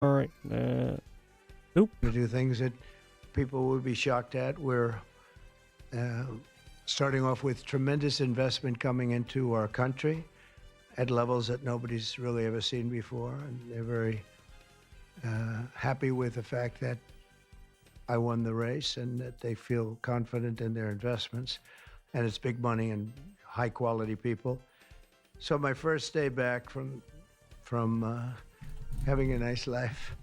All right. Oop. To do things that people would be shocked at. We're uh, starting off with tremendous investment coming into our country at levels that nobody's really ever seen before. And they're very happy with the fact that I won the race and that they feel confident in their investments. And it's big money and high quality people. So my first day back from having a nice life,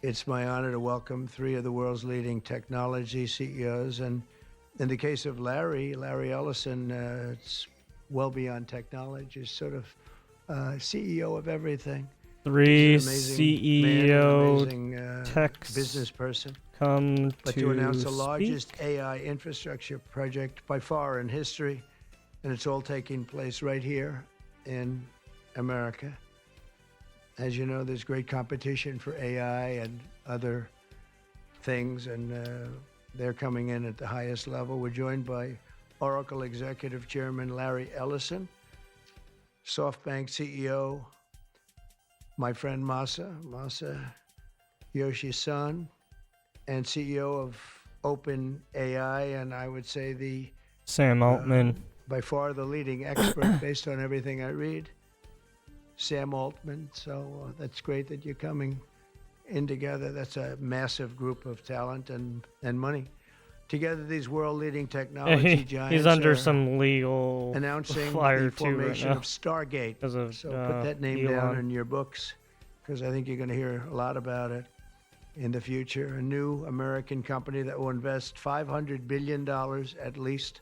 it's my honor to welcome three of the world's leading technology CEOs. And in the case of Larry Ellison, it's well beyond technology. He's sort of CEO of everything. Three He's an amazing CEO man, an amazing techs business person. come But to to announce the speak. largest AI infrastructure project by far in history, and it's all taking place right here in America. As you know, there's great competition for AI and other things, and they're coming in at the highest level. We're joined by Oracle Executive Chairman Larry Ellison, SoftBank CEO, my friend Masa Yoshi-san, and CEO of OpenAI, and I would say the Sam Altman. by far the leading expert based on everything I read, Sam Altman. So that's great that you're coming in together. That's a massive group of talent and money. Together, these world-leading technology giants He's under are some legal announcing fire the too right formation now of Stargate. because of So put that name down Elon. in your books, because I think you're going to hear a lot about it in the future. A new American company that will invest $500 billion at least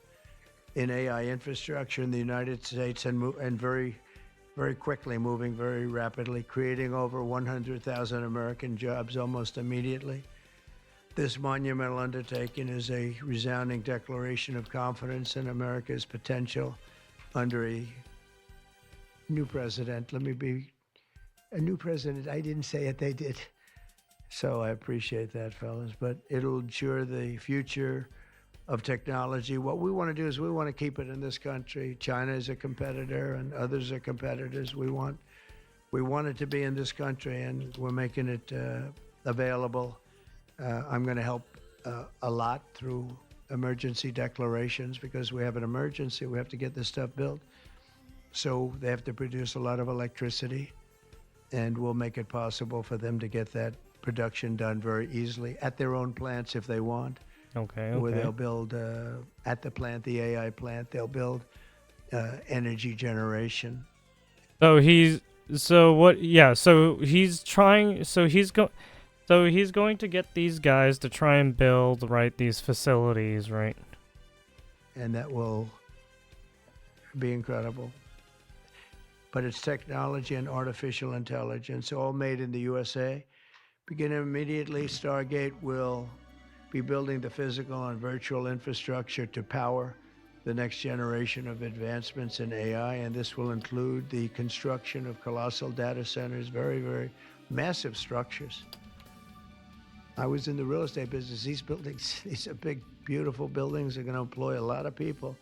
in AI infrastructure in the United States, and very, very quickly, moving very rapidly, creating over 100,000 American jobs almost immediately. This monumental undertaking is a resounding declaration of confidence in America's potential under a new president. Let me be a new president. I didn't say it, they did. So I appreciate that, fellas. But it'll ensure the future of technology. What we want to do is we want to keep it in this country. China is a competitor and others are competitors. We want it to be in this country, and we're making it available. I'm going to help a lot through emergency declarations, because we have an emergency. We have to get this stuff built. So they have to produce a lot of electricity, and we'll make it possible for them to get that production done very easily at their own plants if they want. Okay. Where they'll build at the plant, the AI plant, they'll build energy generation. So he's So he's trying. So he's going to get these guys to try and build these facilities, right? And that will be incredible. But it's technology and artificial intelligence, all made in the USA. Beginning immediately, Stargate will be building the physical and virtual infrastructure to power the next generation of advancements in AI, and this will include the construction of colossal data centers, very, very massive structures. I was in the real estate business. These buildings, these are big, beautiful buildings. Are going to employ a lot of people.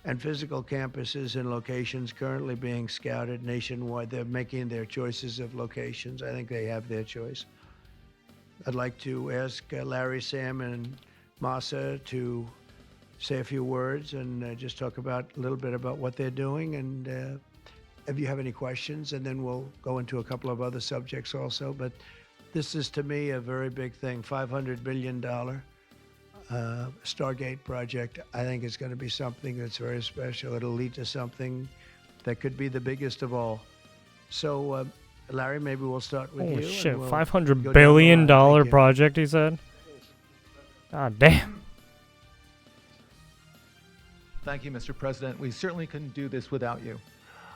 And physical campuses in locations currently being scouted nationwide. They're making their choices of locations. I think they have their choice. I'd like to ask Larry, Sam, and Masa to say a few words and just talk about a little bit about what they're doing, and if you have any questions, and then we'll go into a couple of other subjects also. But this is, to me, a very big thing. $500 billion Stargate project. I think it's going to be something that's very special. It'll lead to something that could be the biggest of all. So, Larry, maybe we'll start with you. Holy shit! We'll $500 go billion down the line. Thank you. project. He said. God damn. Thank you, Mr. President. We certainly couldn't do this without you.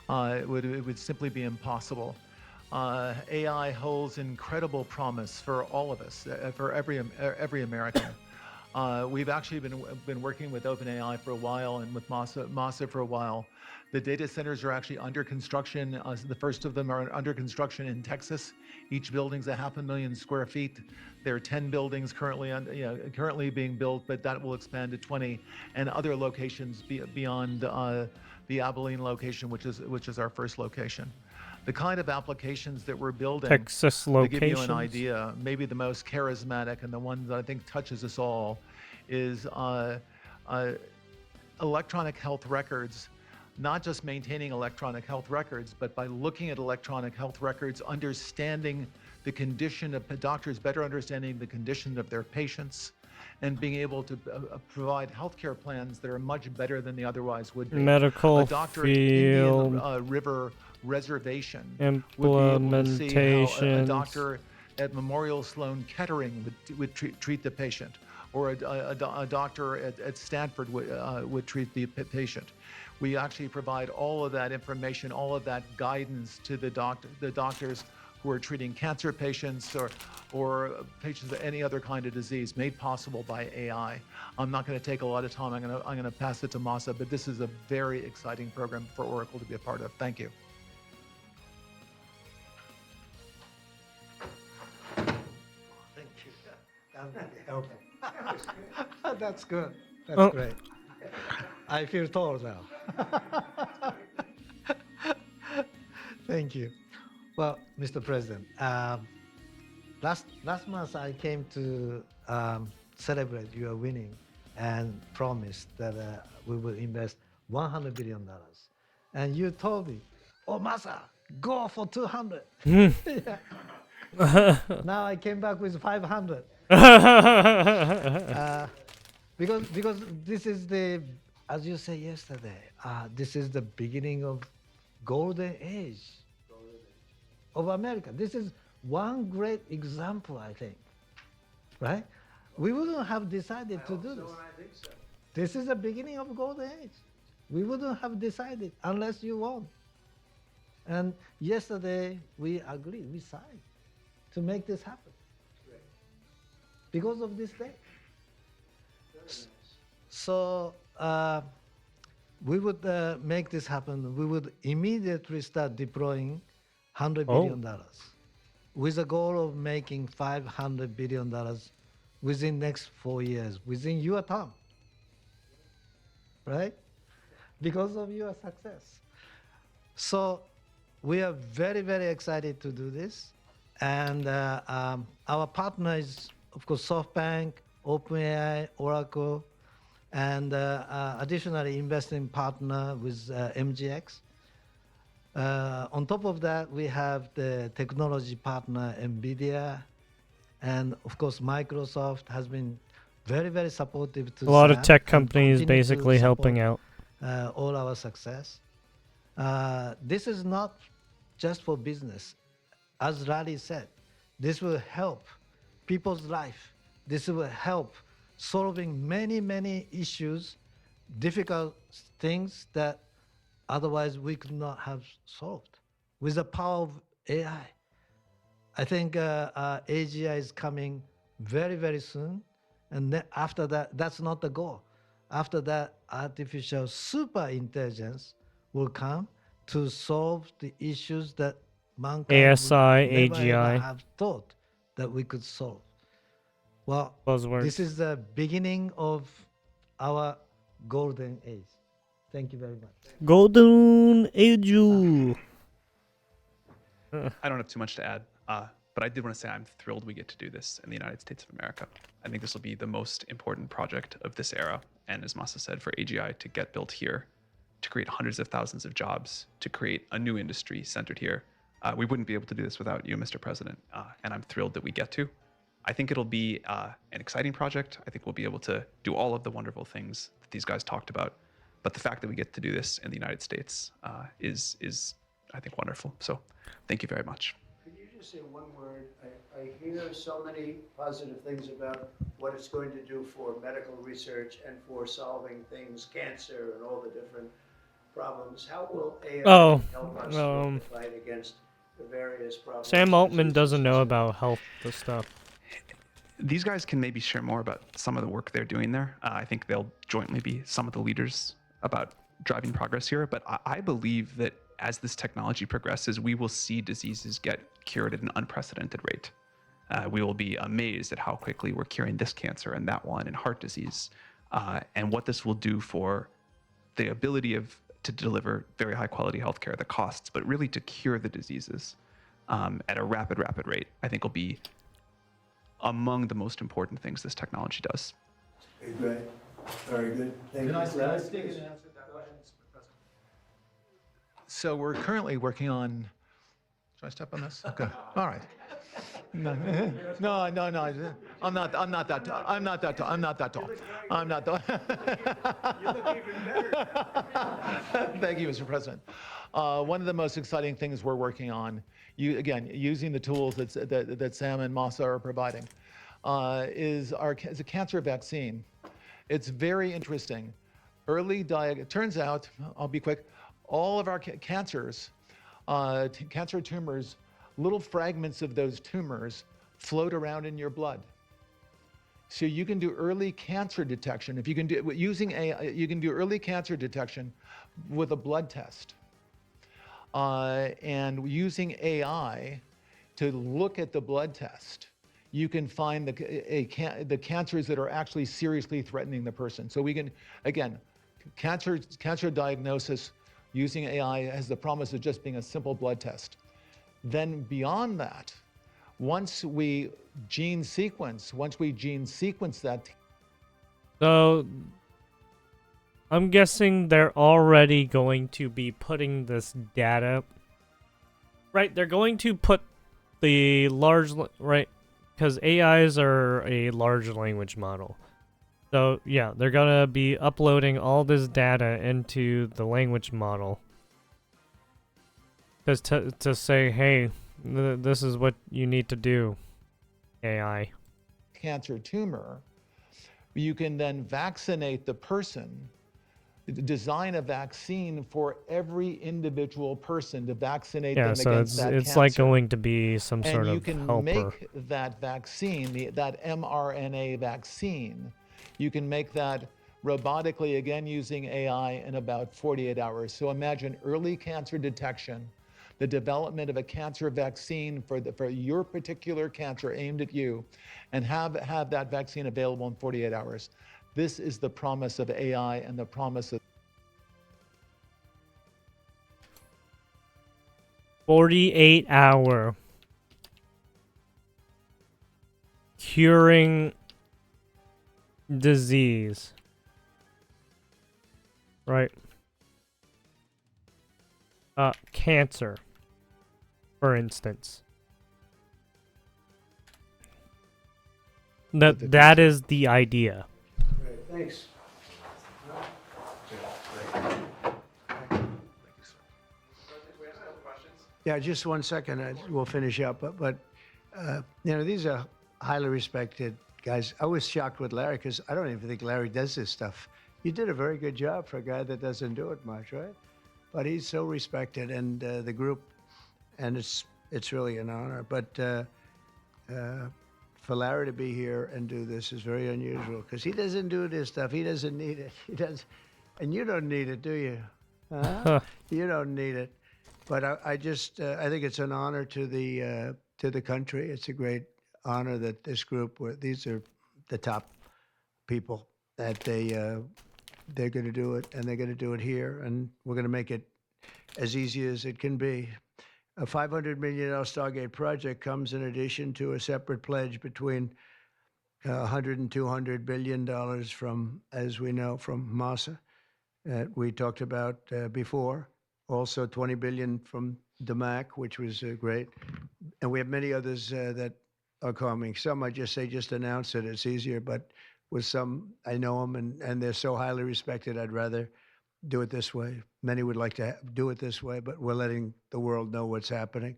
It would simply be impossible. AI holds incredible promise for all of us, for every American. We've actually been working with OpenAI for a while, and with Masa for a while. The data centers are actually under construction. The first of them are under construction in Texas. Each building's 500,000 square feet. There are 10 buildings currently being built, but that will expand to 20, and other locations beyond the Abilene location, which is our first location. The kind of applications that we're building, Texas to give you an locations. idea, maybe the most charismatic and the one that I think touches us all is electronic health records, not just maintaining electronic health records, but by looking at electronic health records, understanding the condition of doctors, better understanding the condition of their patients, and being able to provide healthcare plans that are much better than they otherwise would be. Medical A doctor in Indian field River Reservation would be able to see how a implementations. doctor at Memorial Sloan Kettering would treat the patient, or a doctor at Stanford would treat the patient. We actually provide all of that information, all of that guidance to the doctors who are treating cancer patients or patients with any other kind of disease, made possible by AI. I'm not going to take a lot of time. I'm going to pass it to Masa, but this is a very exciting program for Oracle to be a part of. Thank you. Thank you. Okay. That's good. That's Oh. great. I feel tall now. Thank you. Well, Mr. President, last month I came to celebrate your winning and promised that we will invest $100 billion. And you told me, oh, Masa, go for 200. Yeah. Now I came back with 500. Because this is the, as you said yesterday, this is the beginning of golden age of America. This is one great example, I think, right? We wouldn't have decided to do this. I think so. This is the beginning of golden age. We wouldn't have decided unless you won. And yesterday we agreed, we signed to make this happen. Great. Because of this day. Very nice. So we would make this happen. We would immediately start deploying $100 billion with a goal of making $500 billion within next 4 years, within your term, right? Because of your success. So we are very, very excited to do this. And our partner is, of course, SoftBank, OpenAI, Oracle, and additionally investing partner with MGX. On top of that, we have the technology partner NVIDIA, and of course Microsoft has been very, very supportive to A lot of Sam tech and companies continue to basically helping support, out. all our success. This is not just for business. As Larry said, this will help people's life. This will help solving many, many issues, difficult things that otherwise we could not have solved with the power of AI. I think AGI is coming very, very soon. And then after that, that's not the goal. After that, artificial super intelligence will come to solve the issues that mankind ASI, would never ever AGI. have thought that we could solve. Well, Buzzwords. this is the beginning of our golden age. Thank you very much. Golden Age. I don't have too much to add, but I did want to say I'm thrilled we get to do this in the United States of America. I think this will be the most important project of this era. And as Masa said, for AGI to get built here, to create hundreds of thousands of jobs, to create a new industry centered here, we wouldn't be able to do this without you, Mr. President. And I'm thrilled that we get to. I think it'll be an exciting project. I think we'll be able to do all of the wonderful things that these guys talked about. But the fact that we get to do this in the United States is, I think, wonderful. So thank you very much. Could you just say one word? I hear so many positive things about what it's going to do for medical research and for solving things, cancer and all the different problems. How will AI help us with the fight against the various problems? Sam Altman doesn't know about health stuff. These guys can maybe share more about some of the work they're doing there. I think they'll jointly be some of the leaders about driving progress here. But I believe that as this technology progresses, we will see diseases get cured at an unprecedented rate. We will be amazed at how quickly we're curing this cancer and that one and heart disease. And what this will do for the ability of to deliver very high quality healthcare, the costs, but really to cure the diseases at a rapid rate, I think will be among the most important things this technology does. Okay, great. Very good. Thank you. Larry, Dig in and please. answer that question, Mr. President? So we're currently working on. Should I step on this? Okay. All right. No, no. I'm not that tall. I'm not that tall. I'm not that tall. I'm not that. You look even better. Thank you, Mr. President. One of the most exciting things we're working on, using the tools that Sam and Masa are providing, is a cancer vaccine. It's very interesting. It turns out, I'll be quick, all of our cancers, cancer tumors, little fragments of those tumors float around in your blood. So you can do early cancer detection. If you can do using AI, you can do early cancer detection with a blood test. And using AI to look at the blood test, you can find the cancers that are actually seriously threatening the person. So we can, again, cancer diagnosis using AI has the promise of just being a simple blood test. Then beyond that, once we gene sequence that. So I'm guessing they're already going to be putting this data. Right, they're going to put the right, because AIs are a large language model. So yeah, they're gonna be uploading all this data into the language model. Just to say, hey, this is what you need to do, AI. Cancer tumor, you can then vaccinate the person, design a vaccine for every individual person to vaccinate them against that cancer. It's like going to be some and sort you of can helper. make that vaccine, that mRNA vaccine, you can make that robotically, again using AI, in about 48 hours. So imagine early cancer detection, the development of a cancer vaccine for your particular cancer aimed at you, and have that vaccine available in 48 hours. This is the promise of AI and the promise of 48-hour curing disease. Right. Cancer, for instance. That is the idea. Great, thanks. Yeah, just 1 second. We'll finish up. But these are highly respected guys. I was shocked with Larry because I don't even think Larry does this stuff. You did a very good job for a guy that doesn't do it much, right? But he's so respected, and the group, and it's really an honor. But for Larry to be here and do this is very unusual because he doesn't do this stuff. He doesn't need it. He does, and you don't need it, do you? You don't need it. But I think it's an honor to the country. It's a great honor that this group, these are the top people, that they're going to do it, and they're going to do it here, and we're going to make it as easy as it can be. A $500 million Stargate project comes in addition to a separate pledge between $100 and $200 billion from, as we know, from Masa, that we talked about before. Also, $20 billion from DMAC, which was great, and we have many others that are coming. Some I just announce it. It's easier, but with some, I know them, and they're so highly respected, I'd rather do it this way. Many would like to do it this way, but we're letting the world know what's happening.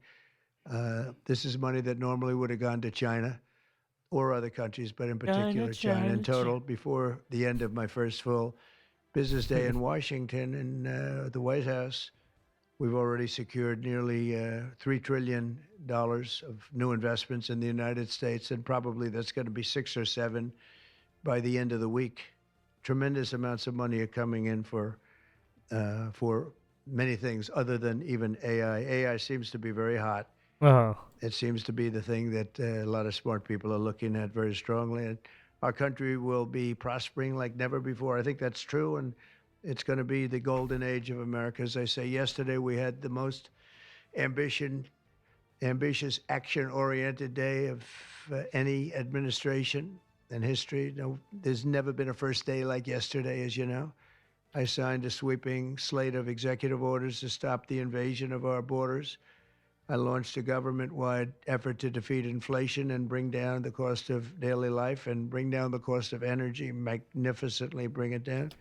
This is money that normally would have gone to China or other countries, but in particular China. In total, before the end of my first full business day in Washington in the White House, we've already secured nearly $3 trillion of new investments in the United States, and probably that's going to be 6 or 7 by the end of the week. Tremendous amounts of money are coming in for many things other than even AI. AI seems to be very hot. It seems to be the thing that a lot of smart people are looking at very strongly. And our country will be prospering like never before. I think that's true. And It's going to be the golden age of America. As I say, yesterday we had the most ambition, ambitious, action-oriented day of any administration in history. No, there's never been a first day like yesterday, as you know. I signed a sweeping slate of executive orders to stop the invasion of our borders. I launched a government-wide effort to defeat inflation and bring down the cost of daily life and bring down the cost of energy, magnificently bring it down.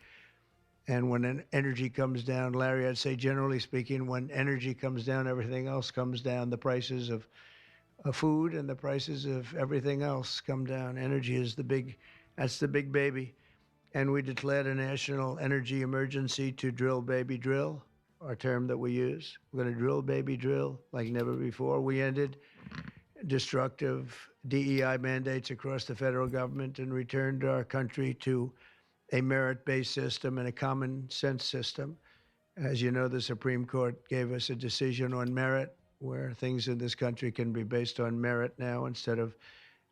And when energy comes down, Larry, I'd say generally speaking, when energy comes down, everything else comes down. The prices of food and the prices of everything else come down. Energy is that's the big baby. And we declared a national energy emergency to drill, baby, drill, our term that we use. We're going to drill, baby, drill like never before. We ended destructive DEI mandates across the federal government and returned our country to a merit-based system and a common sense system. As you know, the Supreme Court gave us a decision on merit, where things in this country can be based on merit now instead of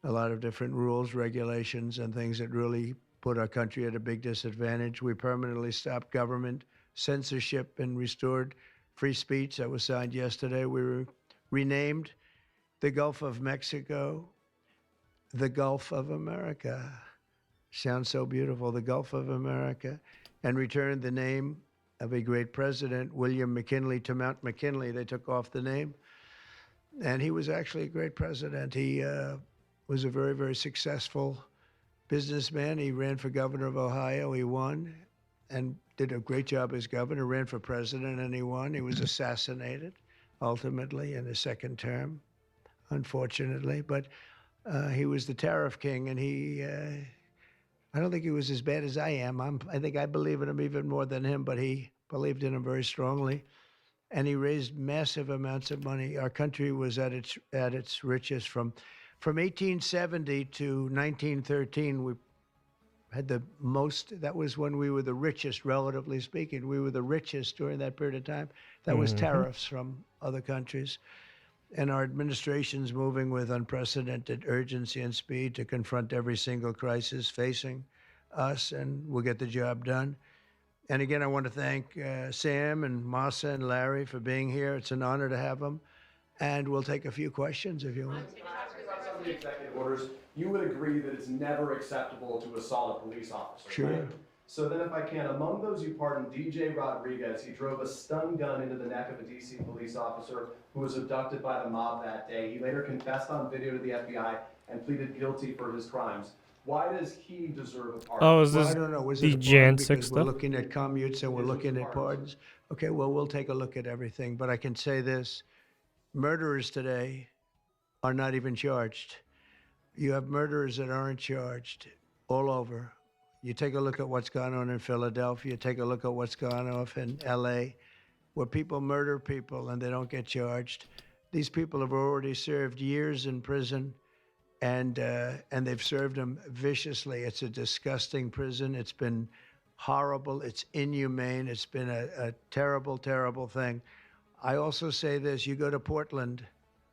a lot of different rules, regulations, and things that really put our country at a big disadvantage. We permanently stopped government censorship and restored free speech. That was signed yesterday. We renamed the Gulf of Mexico the Gulf of America. Sounds so beautiful, the Gulf of America, and returned the name of a great president, William McKinley, to Mount McKinley. They took off the name, and he was actually a great president. He was a very, very successful businessman. He ran for governor of Ohio. He won and did a great job as governor, ran for president, and he won. He was assassinated, ultimately, in his second term, unfortunately. But he was the tariff king, and I don't think he was as bad as I am. I think I believe in him even more than him, but he believed in him very strongly. And he raised massive amounts of money. Our country was at its richest from 1870 to 1913. We had the most. That was when we were the richest, relatively speaking. We were the richest during that period of time. That was tariffs from other countries. And our administration's moving with unprecedented urgency and speed to confront every single crisis facing us, and we'll get the job done. And again, I want to thank Sam and Masa and Larry for being here. It's an honor to have them. And we'll take a few questions if you want. About some of the executive orders, you would agree that it's never acceptable to assault a police officer, Sure. right? So then if I can, among those you pardoned, DJ Rodriguez, he drove a stun gun into the neck of a DC police officer who was abducted by the mob that day. He later confessed on video to the FBI and pleaded guilty for his crimes. Why does he deserve a pardon? Oh, is Well, this I don't know. Was the it a Jan pardon 6 because we're stuff? looking at commutes and we're Yes, looking it's at pardons. pardons? Okay, well, we'll take a look at everything. But I can say this. Murderers today are not even charged. You have murderers that aren't charged all over. You take a look at what's gone on in Philadelphia, take a look at what's gone on in LA, where people murder people and they don't get charged. These people have already served years in prison, and they've served them viciously. It's a disgusting prison. It's been horrible. It's inhumane. It's been a terrible, terrible thing. I also say this, you go to Portland,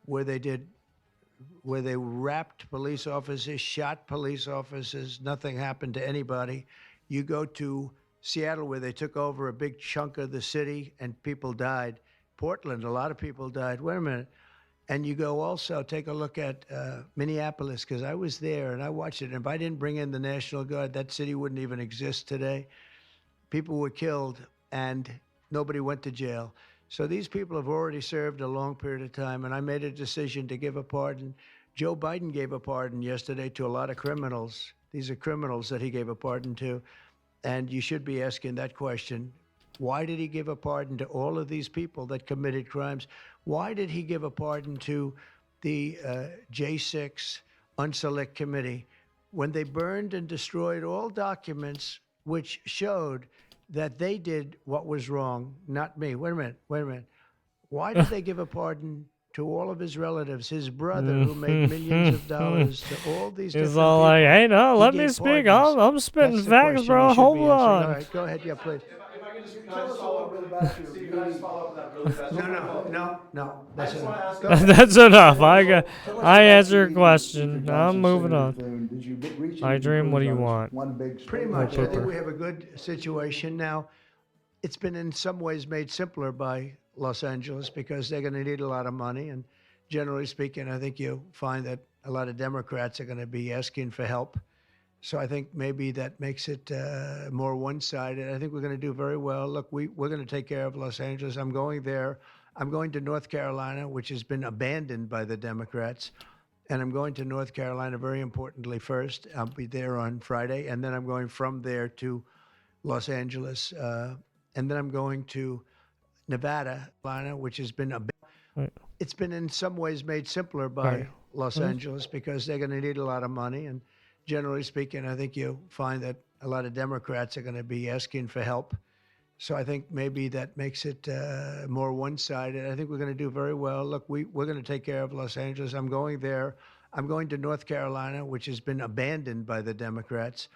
where they wrapped police officers, shot police officers, nothing happened to anybody. You go to Seattle, where they took over a big chunk of the city and people died. Portland, a lot of people died. Wait a minute. And you go also, take a look at Minneapolis, because I was there and I watched it. And if I didn't bring in the National Guard, that city wouldn't even exist today. People were killed and nobody went to jail. So these people have already served a long period of time, and I made a decision to give a pardon. Joe Biden gave a pardon yesterday to a lot of criminals. These are criminals that he gave a pardon to. And you should be asking that question. Why did he give a pardon to all of these people that committed crimes? Why did he give a pardon to the J6 Unselect Committee when they burned and destroyed all documents which showed that they did what was wrong, not me? Wait a minute. Why did they give a pardon to all of his relatives, his brother who made millions of dollars, to all these different He's all people? like, hey, no, He let me gave speak. pardons. I'm spitting That's the facts, question bro. you should Hold be answering. All on. right, go ahead. Yeah, please. If I can just Tell us a little bit about your Steve, can I just follow up with that really fast? No. I just want to ask. That's enough. Tell us I about answer your the question. Speaker I'm Johnson, moving Senator on. Thune. Did you reach I any dream, what do you conclusions on want? this one big Pretty story? much. I think pooper. we have a good situation now. it's been in some ways made simpler by Los Angeles because they're going to need a lot of money. And generally speaking, I think you'll find that a lot of Democrats are going to be asking for help. So I think maybe that makes it more one-sided. I think we're going to do very well. Look, we're going to take care of Los Angeles. I'm going there. I'm going to North Carolina, which has been abandoned by the Democrats. And I'm going to North Carolina, very importantly, first. I'll be there on Friday. And then I'm going from there to Los Angeles. And then I'm going to Nevada, which has been abandoned. Right. It's been in some ways made simpler by Right. Los Angeles because they're going to need a lot of money. And generally speaking, I think you'll find that a lot of Democrats are going to be asking for help. So I think maybe that makes it more one-sided. I think we're going to do very well. Look, we're going to take care of Los Angeles. I'm going there. I'm going to North Carolina, which has been abandoned by the Democrats.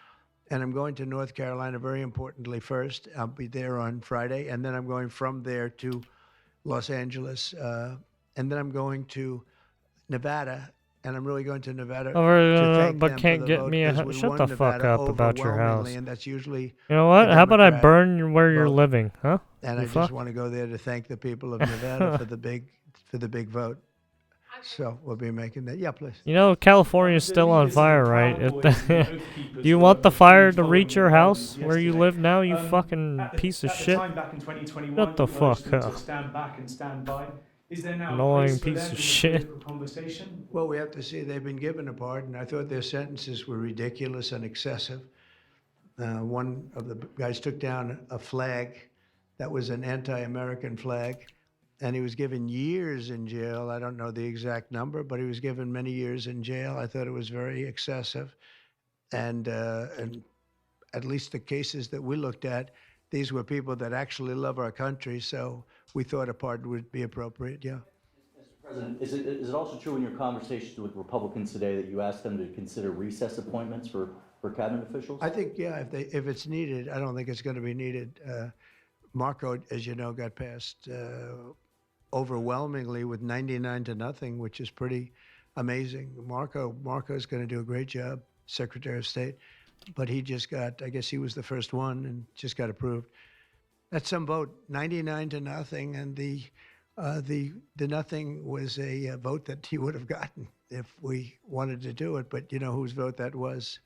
And I'm going to North Carolina, very importantly, first. I'll be there on Friday. And then I'm going from there to Los Angeles. And then I'm going to Nevada. And I'm really going to Nevada to thank But them can't for the get vote me a because we shut won the Nevada fuck up about your overwhelmingly, house. and that's usually You know what? the How about I Democrat burn where you're vote. living, huh? And You I fuck? just want to go there to thank the people of Nevada for the big vote. So we'll be making that. Yeah, please. You know, California's still on fire, right? Do you want the fire to reach your house where you live now, you fucking piece of shit? Back in 2021, Shut the you urged fuck them up. to stand back and stand by. Is there now a Annoying place for piece them of in shit. the political conversation? Well, we have to see they've been given a pardon. I thought their sentences were ridiculous and excessive. One of the guys took down a flag that was an anti-American flag, and he was given years in jail. I don't know the exact number, but he was given many years in jail. I thought it was very excessive. And at least the cases that we looked at, these were people that actually love our country, so we thought a pardon would be appropriate, yeah. Mr. President, is it also true in your conversations with Republicans today that you asked them to consider recess appointments for cabinet officials? I think, yeah, if it's needed. I don't think it's going to be needed. Marco, as you know, got passed overwhelmingly with 99-0, which is pretty amazing. Marco's going to do a great job, Secretary of State, but he just got, I guess he was the first one and just got approved. That's some vote, 99-0, and the nothing was a vote that he would have gotten if we wanted to do it. But you know whose vote that was?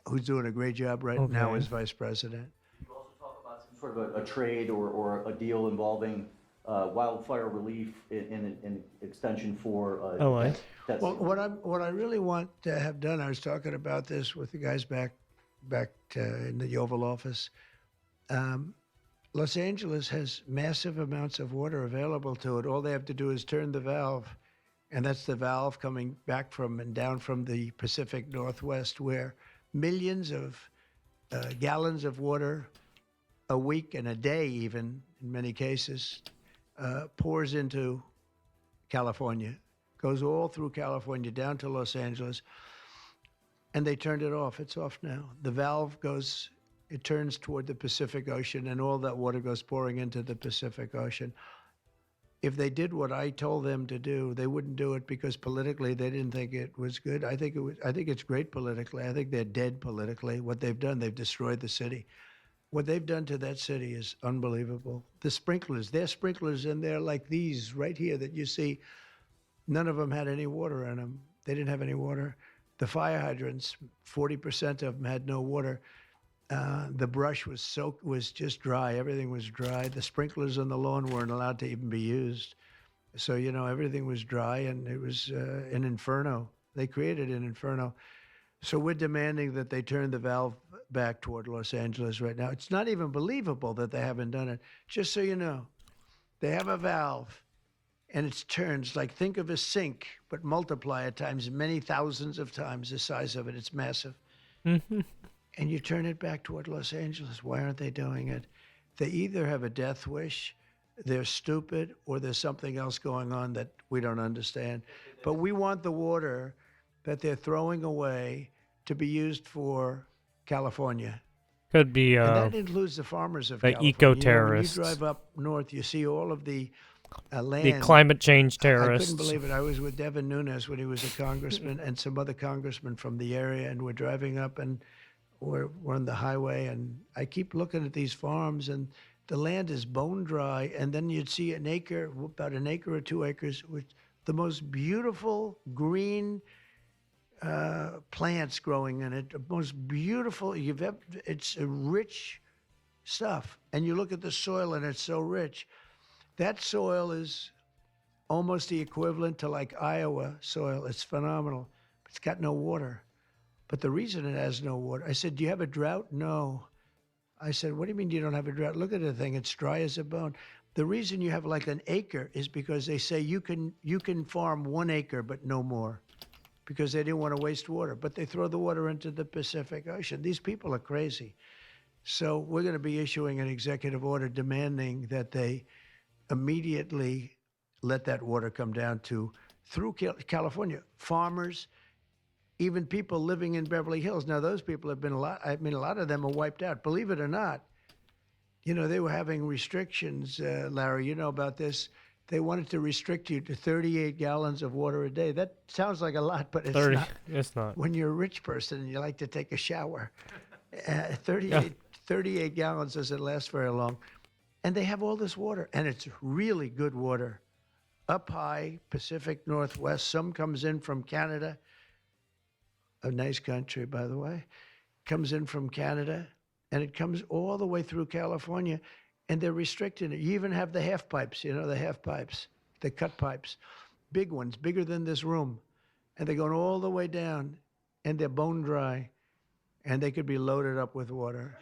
Who's doing a great job right now as vice president. You also talk about some sort of a trade or a deal involving wildfire relief in extension for LA. Well, what I really want to have done, I was talking about this with the guys back in the Oval Office. Los Angeles has massive amounts of water available to it. All they have to do is turn the valve, and that's the valve coming back from and down from the Pacific Northwest, where millions of gallons of water a week and a day, even in many cases, pours into California, goes all through California down to Los Angeles, and they turned it off. It's off now. The valve goes, it turns toward the Pacific Ocean, and all that water goes pouring into the Pacific Ocean. If they did what I told them to do, they wouldn't do it because politically they didn't think it was good. I think it's great politically. I think they're dead politically. What they've done, they've destroyed the city. What they've done to that city is unbelievable. The sprinklers, their sprinklers in there like these right here that you see, none of them had any water in them. They didn't have any water. The fire hydrants, 40% of them had no water. The brush was just dry. Everything was dry. The sprinklers on the lawn weren't allowed to even be used. So, you know, everything was dry, and it was an inferno. They created an inferno. So we're demanding that they turn the valve back toward Los Angeles right now. It's not even believable that they haven't done it. Just so you know, they have a valve, and it turns like, think of a sink, but multiply it times many thousands of times the size of it. It's massive. And you turn it back toward Los Angeles. Why aren't they doing it? They either have a death wish, they're stupid, or there's something else going on that we don't understand. But we want the water that they're throwing away to be used for California. Could be And that includes the farmers of the California. eco-terrorists. You know, when you drive up north, you see all of the land. the climate change I terrorists. couldn't believe it. I was with Devin Nunes when he was a congressman and some other congressmen from the area, and we're driving up and we're on the highway, and I keep looking at these farms, and the land is bone dry, and then you'd see an acre, about an acre or 2 acres, with the most beautiful green plants growing in it, the most beautiful you've ever. It's a rich stuff, and you look at the soil, and it's so rich. That soil is almost the equivalent to like Iowa soil. It's phenomenal. It's got no water. But the reason it has no water, I said, do you have a drought? No. I said, what do you mean you don't have a drought? Look at the thing. It's dry as a bone. The reason you have like an acre is because they say you can farm 1 acre, but no more, because they didn't want to waste water. But they throw the water into the Pacific Ocean. These people are crazy. So we're going to be issuing an executive order demanding that they immediately let that water come down through California. Farmers, even people living in Beverly Hills. Now, those people have been a lot of them are wiped out. Believe it or not, they were having restrictions, Larry, you know about this. They wanted to restrict you to 38 gallons of water a day. That sounds like a lot, but it's 30. not. It's not. When you're a rich person and you like to take a shower, 38 gallons doesn't last very long. And they have all this water, and it's really good water. Up high, Pacific Northwest. Some comes in from Canada, a nice country, by the way. Comes in from Canada, and it comes all the way through California, and they're restricting it. You even have the half pipes, the half pipes, the cut pipes, big ones, bigger than this room. And they're going all the way down, and they're bone dry, and they could be loaded up with water.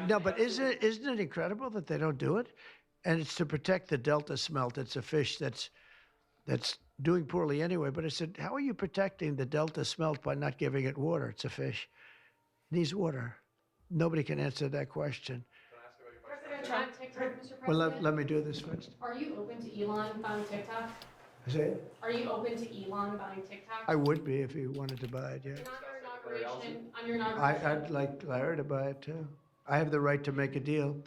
No, but isn't it incredible that they don't do it? And it's to protect the Delta smelt. It's a fish that's doing poorly anyway. But I said, how are you protecting the Delta smelt by not giving it water? It's a fish. It needs water. Nobody can answer that question. President Trump, TikTok, Mr. Well, President. let me do this first. Are you open to Elon buying TikTok? Say it. Are you open to Elon buying TikTok? I would be if he wanted to buy it, yeah. And on your inauguration, I'd like Larry to buy it too. I have the right to make a deal.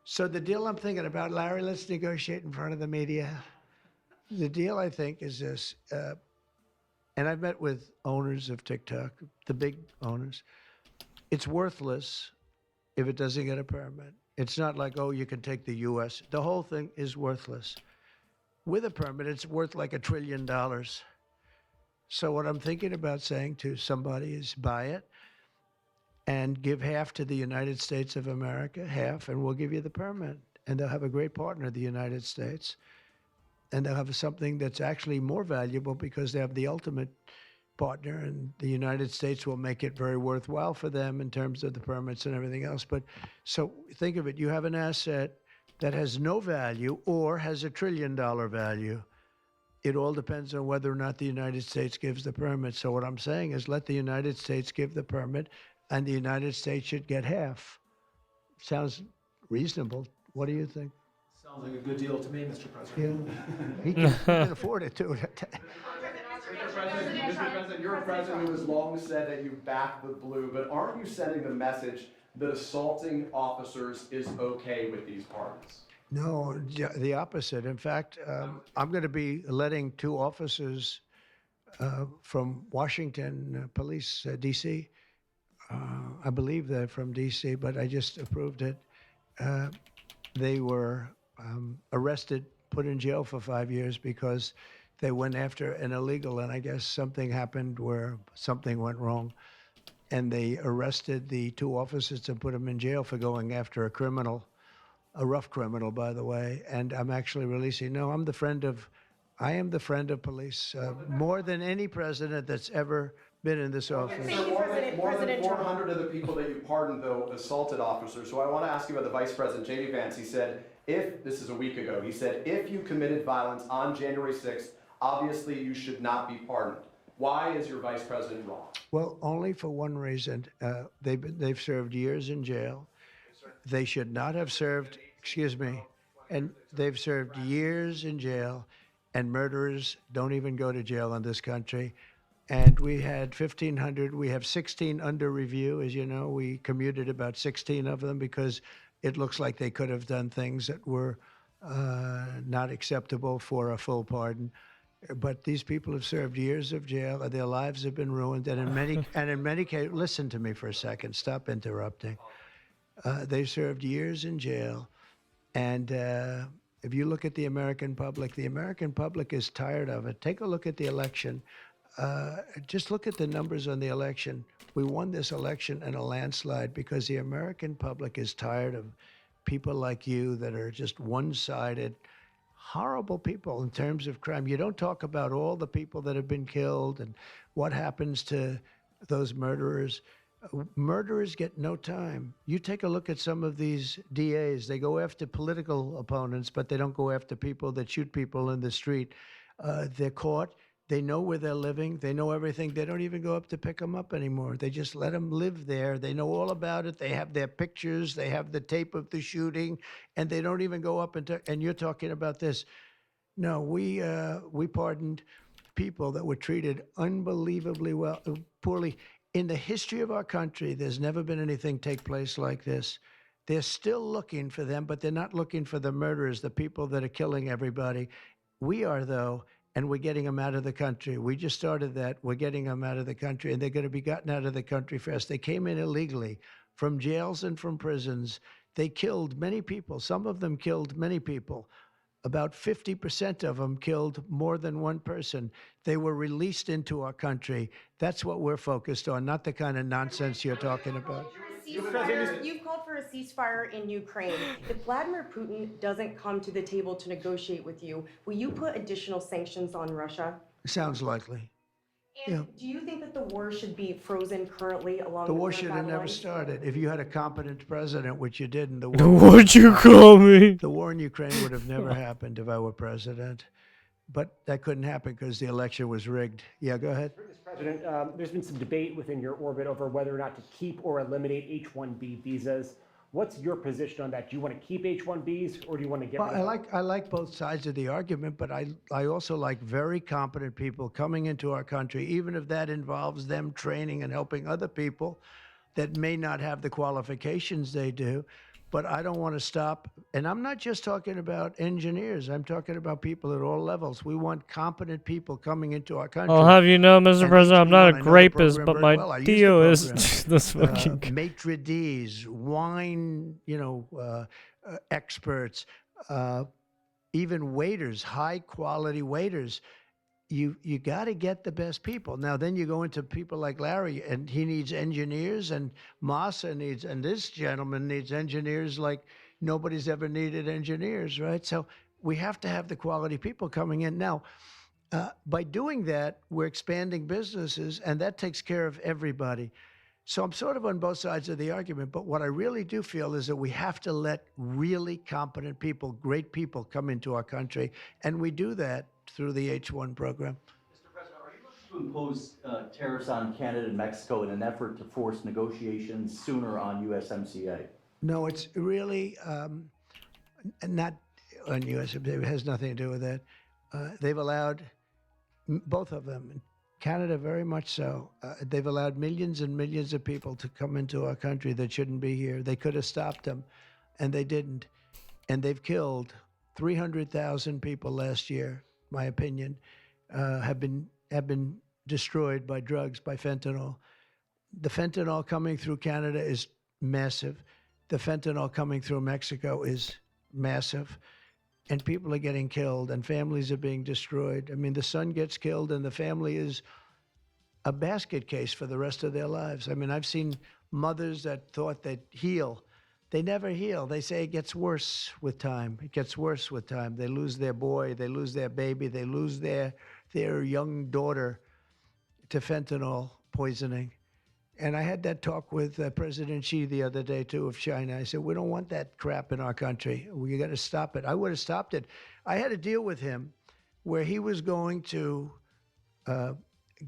So the deal I'm thinking about, Larry, let's negotiate in front of the media. The deal, I think, is this, and I've met with owners of TikTok, the big owners. It's worthless if it doesn't get a permit. It's not like, oh, you can take the U.S. The whole thing is worthless. With a permit, it's worth like $1 trillion. So what I'm thinking about saying to somebody is buy it and give half to the United States of America, half, and we'll give you the permit. And they'll have a great partner, the United States. And they'll have something that's actually more valuable because they have the ultimate partner, and the United States will make it very worthwhile for them in terms of the permits and everything else. But so think of it, you have an asset that has no value or has $1 trillion value. It all depends on whether or not the United States gives the permit. So what I'm saying is let the United States give the permit, and the United States should get half. Sounds reasonable. What do you think? Sounds like a good deal to me, Mr. President. Yeah, he can afford it too. Mr. President, you're a president who has long said that you back the blue, but aren't you sending the message that assaulting officers is okay with these pardons? No, the opposite. In fact, I'm going to be letting 2 officers from Washington Police, D.C. I believe they're from D.C., but I just approved it. They were arrested, put in jail for 5 years because they went after an illegal, and I guess something happened where something went wrong. And they arrested the 2 officers and put them in jail for going after a criminal, a rough criminal, by the way. And I'm actually releasing. No, I am the friend of police, more than any president that's ever been in this office. More than 400 of the people that you pardoned, though, assaulted officers. So I want to ask you about the Vice President, J.D. Vance. He said, this is a week ago, he said, if you committed violence on January 6th, obviously you should not be pardoned. Why is your Vice President wrong? Well, only for one reason. They've served years in jail. They should not have served, and they've served years in jail, and murderers don't even go to jail in this country. And we had 1,500. We have 16 under review. As you know, we commuted about 16 of them because it looks like they could have done things that were not acceptable for a full pardon. But these people have served years of jail. Their lives have been ruined. And in many cases, listen to me for a second. Stop interrupting. They served years in jail. And if you look at the American public is tired of it. Take a look at the election. Just look at the numbers on the election. We won this election in a landslide because the American public is tired of people like you that are just one-sided, horrible people in terms of crime. You don't talk about all the people that have been killed and what happens to those murderers. Murderers get no time. You take a look at some of these DAs. They go after political opponents, but they don't go after people that shoot people in the street. They're caught. They know where they're living. They know everything. They don't even go up to pick them up anymore. They just let them live there. They know all about it. They have their pictures. They have the tape of the shooting, and they don't even go up and you're talking about this. No, we pardoned people that were treated unbelievably well, poorly. In the history of our country, there's never been anything take place like this. They're still looking for them, but they're not looking for the murderers, the people that are killing everybody. We are, though, and we're getting them out of the country. We just started that. We're getting them out of the country, and they're going to be gotten out of the country fast. They came in illegally from jails and from prisons. They killed many people. Some of them killed many people. About 50% of them killed more than one person. They were released into our country. That's what we're focused on, not the kind of nonsense you're talking about. You've called for a ceasefire in Ukraine. If Vladimir Putin doesn't come to the table to negotiate with you, will you put additional sanctions on Russia? Sounds likely. And do you think that the war should be frozen currently along The with war the should have never guidelines? started. If you had a competent president, which you didn't, What'd you call me? the war in Ukraine would have never happened if I were president. But that couldn't happen because the election was rigged. Yeah, go ahead. Mr. President, there's been some debate within your orbit over whether or not to keep or eliminate H-1B visas. What's your position on that? Do you want to keep H-1Bs or do you want to get Well, rid of them? I like both sides of the argument, but I also like very competent people coming into our country, even if that involves them training and helping other people that may not have the qualifications they do. But I don't want to stop. And I'm not just talking about engineers. I'm talking about people at all levels. We want competent people coming into our country. I'll have you know, Mr. And President, I'm H1, not I a know the rapist, program but very my well. I used the deal is program. this fucking. Maitre d's, wine, experts, even waiters, high quality waiters. You got to get the best people. Now, then you go into people like Larry, and he needs engineers, and Massa needs, and this gentleman needs engineers like nobody's ever needed engineers, right? So we have to have the quality people coming in. Now, by doing that, we're expanding businesses, and that takes care of everybody. So I'm sort of on both sides of the argument, but what I really do feel is that we have to let really competent people, great people come into our country, and we do that through the H-1 program. Mr. President, are you looking to impose tariffs on Canada and Mexico in an effort to force negotiations sooner on USMCA? No, it's really not on USMCA. It has nothing to do with that. They've allowed both of them. Canada, very much so. They've allowed millions and millions of people to come into our country that shouldn't be here. They could have stopped them, and they didn't. And they've killed 300,000 people last year, my opinion, have been destroyed by drugs, by fentanyl. The fentanyl coming through Canada is massive. The fentanyl coming through Mexico is massive. And people are getting killed, and families are being destroyed. I mean, the son gets killed, and the family is a basket case for the rest of their lives. I mean, I've seen mothers that thought they'd heal. They never heal. They say it gets worse with time. It gets worse with time. They lose their boy. They lose their baby. They lose their young daughter to fentanyl poisoning. And I had that talk with President Xi the other day, too, of China. I said, we don't want that crap in our country. We got to stop it. I would have stopped it. I had a deal with him where he was going to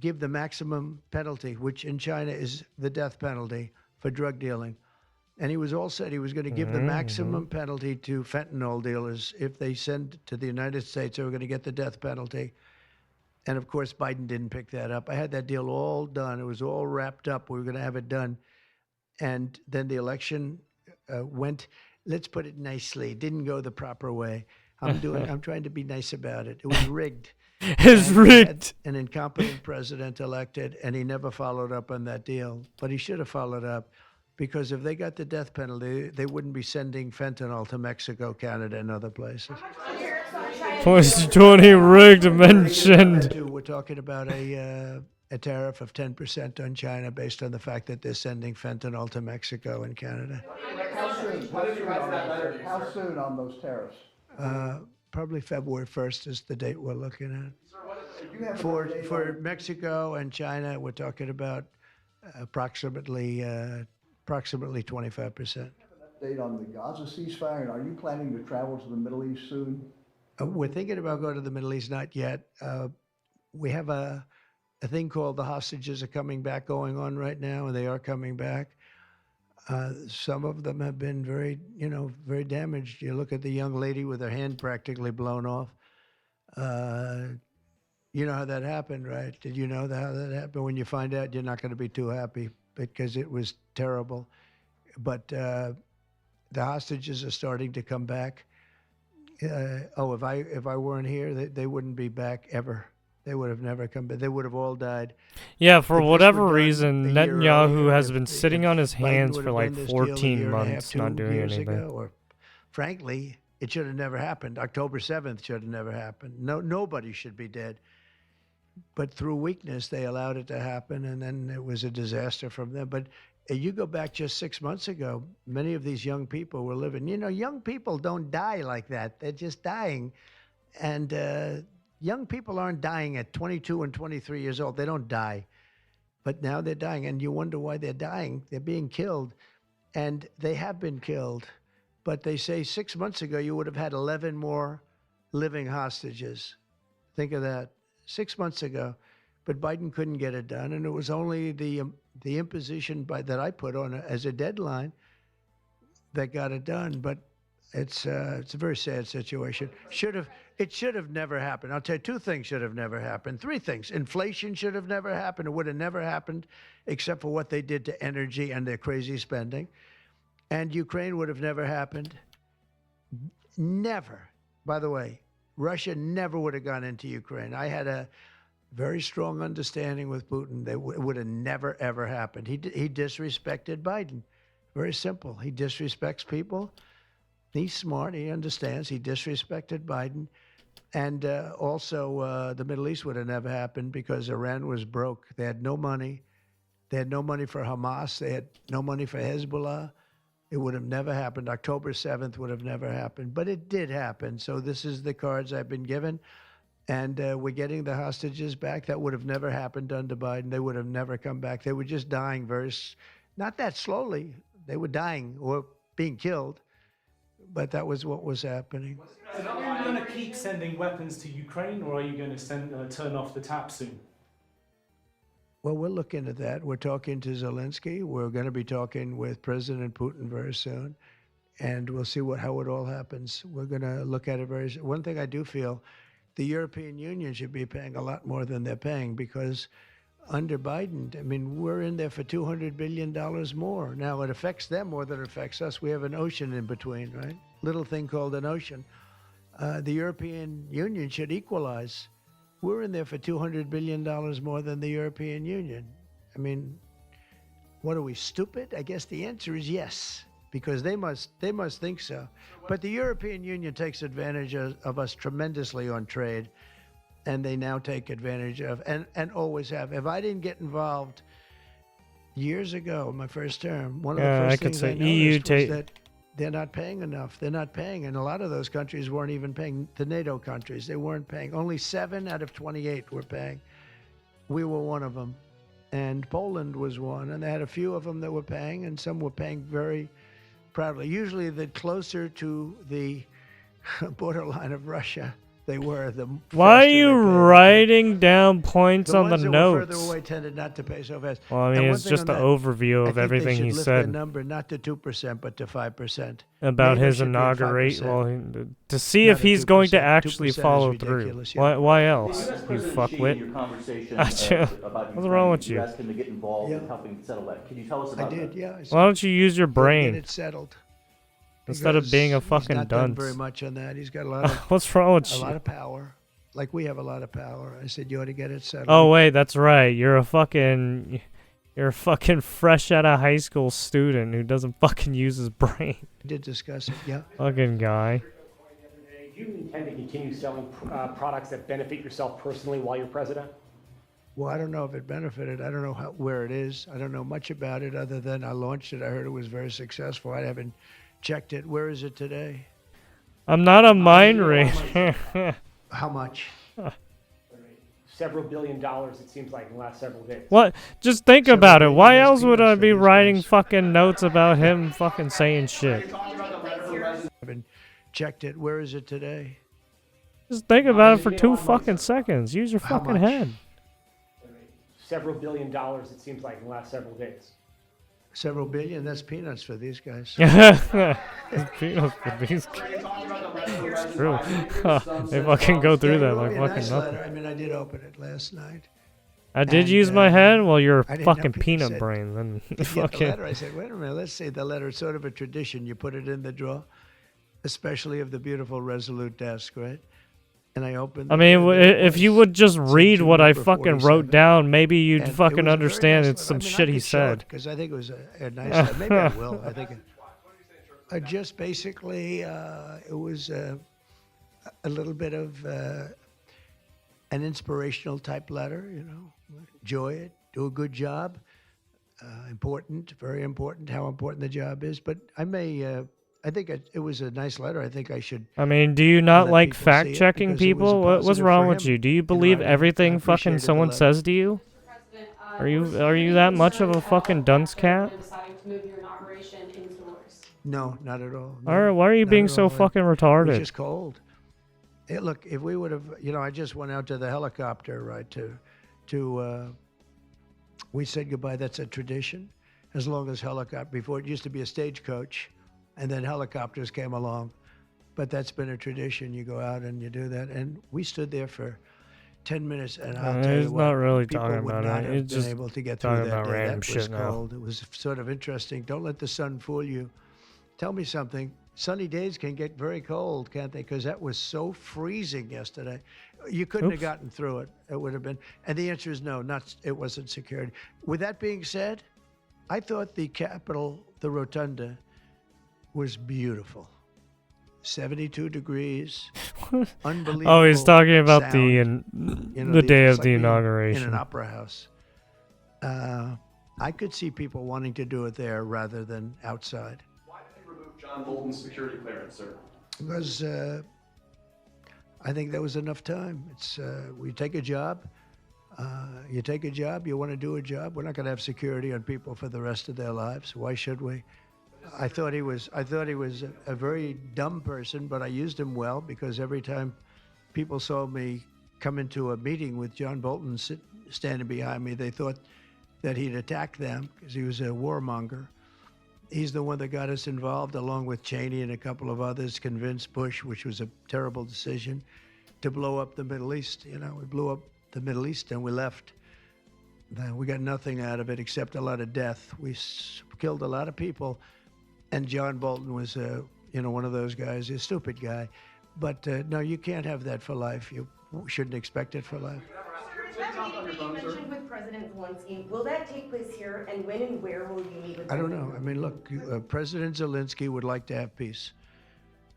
give the maximum penalty, which in China is the death penalty for drug dealing. And he was all set. He was going to give the maximum penalty to fentanyl dealers. If they send to the United States, they were going to get the death penalty. And of course, Biden didn't pick that up. I had that deal all done. It was all wrapped up. We were going to have it done. And then the election went, let's put it nicely, didn't go the proper way. I'm trying to be nice about it. It was rigged. It's rigged. An incompetent president elected, and he never followed up on that deal. But he should have followed up. Because if they got the death penalty, they wouldn't be sending fentanyl to Mexico, Canada, and other places. 2020 rigged mentioned. We're talking about a tariff of 10% on China based on the fact that they're sending fentanyl to Mexico and Canada. How soon on those tariffs? Probably February 1st is the date we're looking at. For Mexico and China, we're talking about approximately 25%. Date on the Gaza ceasefire, and are you planning to travel to the Middle East soon? We're thinking about going to the Middle East, not yet. We have a thing called the hostages are coming back going on right now, and they are coming back. Some of them have been very damaged. You look at the young lady with her hand practically blown off. You know how that happened, right? Did you know how that happened? When you find out, you're not going to be too happy because it was terrible. But the hostages are starting to come back. If I weren't here, they wouldn't be back ever. They would have never come back. They would have all died. Yeah, for If this whatever were done reason, a year Netanyahu earlier, has if- been sitting if on his Biden hands would for have like done this deal a 14 year and a half, months, not 2 doing years anything. ago, or frankly, it should have never happened. October 7th should have never happened. Nobody should be dead. But through weakness, they allowed it to happen, and then it was a disaster from them. But you go back just 6 months ago, many of these young people were living. Young people don't die like that. They're just dying. And young people aren't dying at 22 and 23 years old. They don't die. But now they're dying, and you wonder why they're dying. They're being killed, and they have been killed. But they say 6 months ago, you would have had 11 more living hostages. Think of that. 6 months ago. But Biden couldn't get it done, and it was only the imposition that I put on as a deadline that got it done. But it's a very sad situation. It should have never happened. I'll tell you, 2 things should have never happened. 3 things. Inflation should have never happened. It would have never happened except for what they did to energy and their crazy spending. And Ukraine would have never happened. Never. By the way, Russia never would have gone into Ukraine. I had a very strong understanding with Putin that it would have never, ever happened. He disrespected Biden. Very simple. He disrespects people. He's smart. He understands. He disrespected Biden. And also, the Middle East would have never happened because Iran was broke. They had no money. They had no money for Hamas. They had no money for Hezbollah. It would have never happened. October 7th would have never happened. But it did happen. So this is the cards I've been given. And we're getting the hostages back. That would have never happened under Biden. They would have never come back. They were just dying not that slowly. They were dying or being killed. But that was what was happening. Are you going to keep sending weapons to Ukraine, or are you going to turn off the tap soon? Well, we're looking at that. We're talking to Zelensky. We're going to be talking with President Putin very soon. And we'll see how it all happens. We're going to look at it very soon. One thing I do feel, the European Union should be paying a lot more than they're paying because under Biden, I mean, we're in there for $200 billion more. Now, it affects them more than it affects us. We have an ocean in between, right? Little thing called an ocean. The European Union should equalize. We're in there for $200 billion more than the European Union. I mean, what are we, stupid? I guess the answer is yes, because they must think so. But the European Union takes advantage of us tremendously on trade, and they now take advantage of, and always have. If I didn't get involved years ago, my first term, one of the first things I noticed was that they're not paying enough. They're not paying. And a lot of those countries weren't even paying. The NATO countries, they weren't paying. Only 7 out of 28 were paying. We were one of them. And Poland was one. And they had a few of them that were paying, and some were paying very proudly. Usually the closer to the borderline of Russia they were, the Why are faster you they paid. writing down points on the ones that were notes? further away tended not to pay so fast. Well, I And mean, one it's thing just on an that, overview I of think everything they should he lift said their number not to 2%, but to 5%. about NATO his should be at inaugurate. 5%. Well, to see Not if at he's going to 2%. actually 2% is follow through. ridiculous, yeah. Why The else? U.S. You President Xi, in fuckwit. your conversation Gotcha. about What's wrong Ukraine, with you? asked him to get involved in Yeah. helping settle that. Can you tell us I about did, that? yeah. I Why said, don't you use your Get brain it settled. instead of being a Because fucking he's not done dunce? very much on that. He's got a lot of What's wrong with a you? lot of power. Like we have a lot of power. I said you ought to get it settled. Oh wait, that's right. You're You're a fucking fresh out of high school student who doesn't fucking use his brain. We did discuss it, yeah. Fucking guy. Do you intend to continue selling products that benefit yourself personally while you're president? Well, I don't know if it benefited. I don't know where it is. I don't know much about it other than I launched it. I heard it was very successful. I haven't checked it. Where is it today? I'm not a mind reader. How much? Several $1 billion, it seems like, in the last several days. What? Just think Several about it. billion Why is else would I peanuts for be these writing guys. fucking notes about him fucking saying shit? I haven't checked it. Where is it today? Just think about it for 2 fucking seconds. Use your How fucking much? head. Several $1 billion, it seems like, in the last several days. Several billion? That's peanuts for these guys. Peanuts for these guys. It's true. They fucking go through that like Really fucking nice nothing. letter. I mean, I did open it last night. I did And, use my head? Well, you're I a didn't know fucking people peanut said- brain. Then Did you get the fucking. letter? I said, wait a minute, let's see the letter. It's sort of a tradition. You put it in the drawer, especially of the beautiful Resolute desk, right? And I opened I it, mean, and there it if you was. would just Said read to what I number fucking wrote 47. down, maybe you'd And it fucking was a very understand nice it's some letter. I mean, shit I he could show it, said. because I think it was a nice letter. Maybe I will. I think just basically, it was a little bit of an inspirational type letter, you know. Enjoy it, do a good job. Important, very important, how important the job is. But I may, I think it was a nice letter. I think I should. I mean, do you not let like people see fact it checking because it was a people? What's positive wrong for with him you? Do you in believe writing it. I everything fucking appreciated the someone letter. says to you? President, Are you that much of a fucking dunce cat? deciding to move your inauguration indoors. No, not at all. All right, No, why are you not being at so all. fucking It was retarded? just cold. Look, if we would have, you know, I just went out to the helicopter, right, we said goodbye. That's a tradition. As long as before it used to be a stagecoach, and then helicopters came along. But that's been a tradition. You go out and you do that. And we stood there for 10 minutes, and I'll tell He's you what, not really people talking would about not it. have He's been just able to get talking through that about day. random That was shit now. cold. It was sort of interesting. Don't let the sun fool you. Tell me something. Sunny days can get very cold, can't they? Because that was so freezing yesterday. You couldn't have Oops. gotten through it. It would have been. And the answer is no, it wasn't security. With that being said, I thought the Capitol, the Rotunda, was beautiful. 72 degrees. Unbelievable. Oh, he's talking about sound. the You know, the day it's of like the being inauguration. in an opera house. I could see people wanting to do it there rather than outside. Why did you remove John Bolton's security clearance, sir? Because I think there was enough time. It's we take a job. You take a job. You want to do a job. We're not going to have security on people for the rest of their lives. Why should we? I thought he was a very dumb person, but I used him well because every time people saw me come into a meeting with John Bolton standing behind me, they thought that he'd attack them because he was a warmonger. He's the one that got us involved, along with Cheney and a couple of others, convinced Bush, which was a terrible decision, to blow up the Middle East. You know, we blew up the Middle East and we left. We got nothing out of it except a lot of death. We killed a lot of people, and John Bolton was, one of those guys, a stupid guy. But no, you can't have that for life. You shouldn't expect it for life. That meeting that you mentioned with President Zelensky, will that take place here, and when and where will you meet with I don't know. I mean, look, President Zelensky would like to have peace.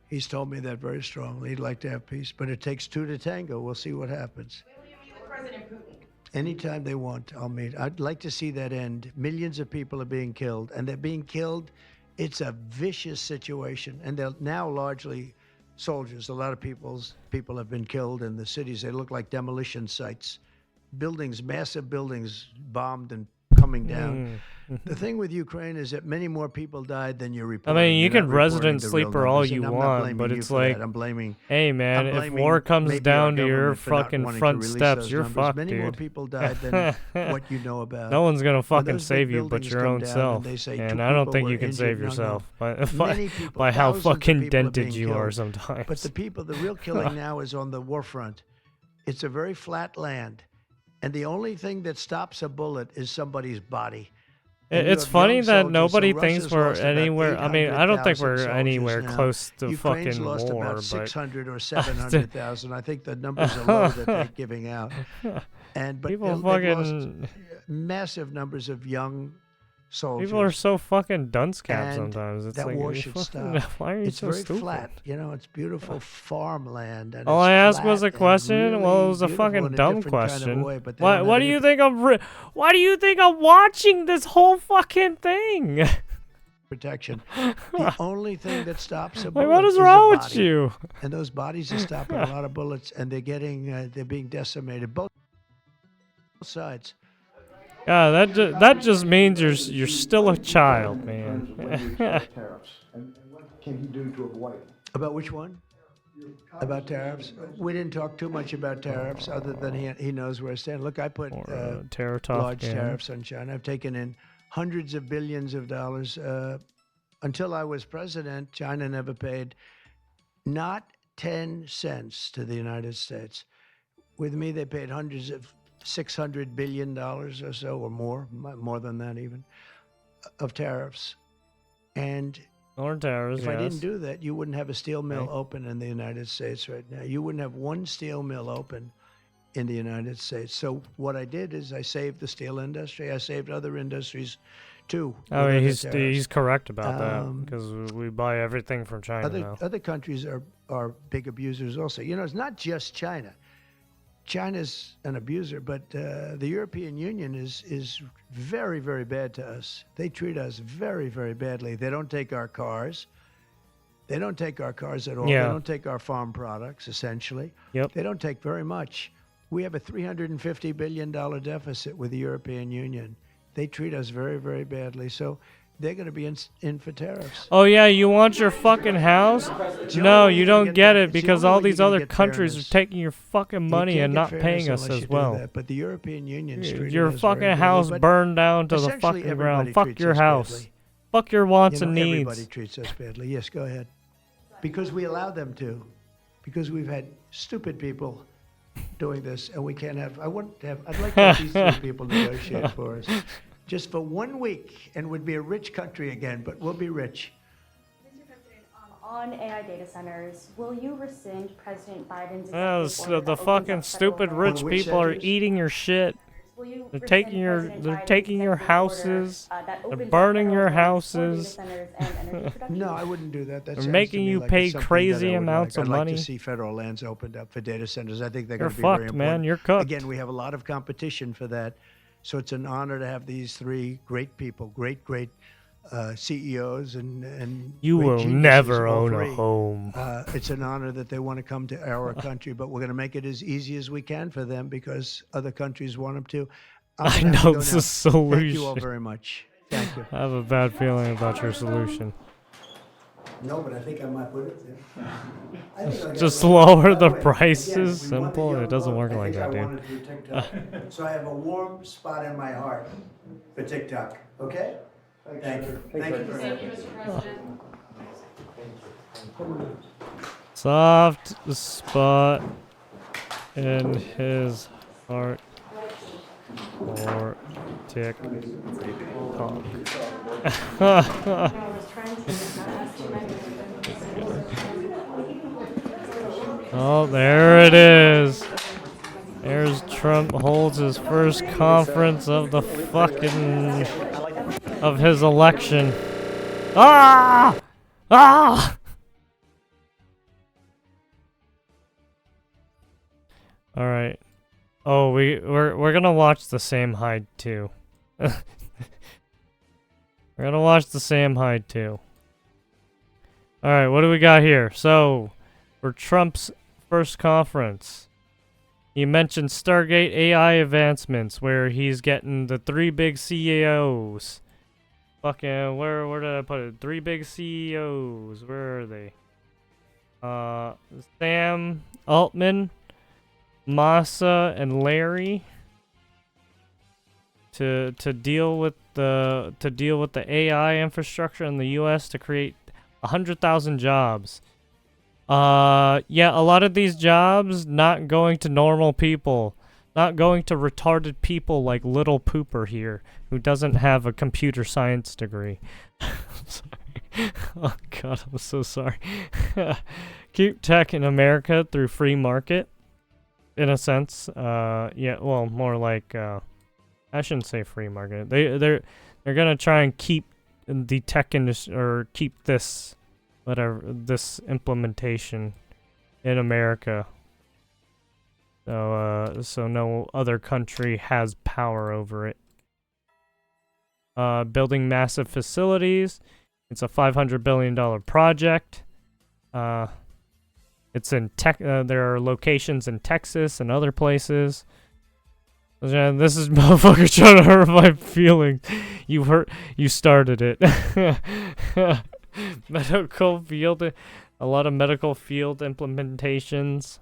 He's told me that very strongly. He'd like to have peace, but it takes two to tango. We'll see what happens. When will you meet with President Putin? Anytime they want, I'll meet. I'd like to see that end. Millions of people are being killed, and they're being killed. It's a vicious situation, and they're now largely soldiers. A lot of people have been killed in the cities. They look like demolition sites. Buildings, massive buildings bombed and coming down. The thing with Ukraine is that many more people died than you're I reporting. mean, you You're can not reporting resident the real sleeper all numbers, you and I'm not want, blaming but you it's for like, that. I'm blaming. hey man, I'm if blaming war comes maybe down our to your government for not fucking wanting to front release steps, those you're numbers. fucked, Many more dude. people died than what you know about. No one's gonna When fucking those big save you but buildings your come own down self, and they say and two I don't people think were you can injured, save no, no. yourself Many people, by how thousands of fucking people are dented being you are killed. sometimes. But the real killing now is on the war front. It's a very flat land, and the only thing that stops a bullet is somebody's body. And you It's have funny young that soldiers, nobody so thinks Russia's we're lost about anywhere. I mean, I don't think 800,000 we're soldiers anywhere now. close to Ukraine's fucking lost war, about but 600 or 700,000. I think the numbers are low that they're giving out. But people they've lost fucking massive numbers of young soldiers. people are so fucking dunce cap and sometimes. It's that like, war you should fucking- stop. why are you It's so very stupid? flat. You know, it's beautiful farmland. And All it's I asked was flat a question. and Well, really it was a beautiful fucking in a dumb different kind of question. way, but they Why? don't Why have do any you think I'm? Why do you think I'm watching this whole fucking thing? protection. The only thing that stops a Like, bullet what is is a wrong with body. you? And those bodies are stopping a lot of bullets, and they're being decimated. Both sides. Yeah, that just means you're still a child, man. Tariffs, and what can he do to avoid them? About which one? About tariffs? We didn't talk too much about tariffs, other than he knows where I stand. Look, I put Terror talk large again. tariffs on China. I've taken in hundreds of billions of dollars. Until I was president, China never paid not 10 cents to the United States. With me, they paid hundreds of $600 billion or so, or more than that even, of tariffs. And Or terrorists, if I didn't yes. do that, you wouldn't have a steel mill Okay. open in the United States right now. You wouldn't have one steel mill open in the United States. So what I did is I saved the steel industry. I saved other industries too. I with mean, other tariffs. he's correct about that because we buy everything from China now. Other countries are big abusers also. You know, it's not just China. China's an abuser, but the European Union is very, very bad to us. They treat us very, very badly. They don't take our cars. They don't take our cars at all. Yeah. They don't take our farm products, essentially. Yep. They don't take very much. We have a $350 billion deficit with the European Union. They treat us very, very badly. So they're going to be in for tariffs. Oh yeah, you want your fucking house? No, you don't get it because all these other countries are taking your fucking money and not paying us as well. But the European Union's treating Your us very fucking badly, house but burned down to the essentially fucking everybody ground. Fuck treats your us house. badly. Fuck your wants You know, and everybody needs. treats us badly. Yes, go ahead. Because we allow them to. Because we've had stupid people doing this, and we can't have. I'd like to have these three people negotiate for us, just for 1 week, and we'd be a rich country again. But we'll be rich. Mr. President, on AI data centers, will you rescind President Biden's Oh, executive order the that opens fucking up stupid federal rich land? On which people are centers? eating your shit. Will you They're rescind taking your President they're Biden's taking your executive order, houses. that They're opens up burning federal your land for data houses. centers and energy production? No, I wouldn't do that. That They're sounds making to me you like pay it's something crazy that I would amounts like. of I'd money. like to see federal lands opened up for data centers. I think they're You're going to be very fucked, important. man. You're cooked. Again, we have a lot of competition for that. So it's an honor to have these three great people, great CEOs and You great will geniuses, never all own a three. home. It's an honor that they want to come to our country, but we're going to make it as easy as we can for them because other countries want them to. I gonna have to know go this now. is a Thank you all solution. very much. Thank you. I have a bad feeling about your solution. No, but I think I might put it there. I think I got Just it. lower By the way, again, prices. we won the Simple. young It doesn't vote. work I like think that, I dude. won it through TikTok. So I have a warm spot in my heart for TikTok. Okay? Thank you. Thank you very much. Thank you, Mr. President. Soft spot in his heart for TikTok. Oh, there it is. There's Trump holds his first conference of the fucking of his election. Ah! Ah! All right. Oh, we're gonna watch the same hide too. We're gonna watch the same hide too. All right, what do we got here? So, for Trump's first conference, he mentioned Stargate AI advancements, where he's getting the three big CEOs. Fucking where did I put it? Three big CEOs. Where are they? Sam Altman, Massa, and Larry to deal with the AI infrastructure in the U.S. to create 100,000 jobs. Yeah, a lot of these jobs not going to normal people. Not going to retarded people like Little Pooper here, who doesn't have a computer science degree. Sorry. Oh god, I'm so sorry. Keep tech in America through free market, in a sense. Yeah, well, more like I shouldn't say free market. They're gonna try and keep the tech industry, or keep this this implementation in America. So no other country has power over it. Building massive facilities. It's a $500 billion project. It's in there are locations in Texas and other places. This is motherfucker trying to hurt my feelings. You started it. Medical field, a lot of medical field implementations.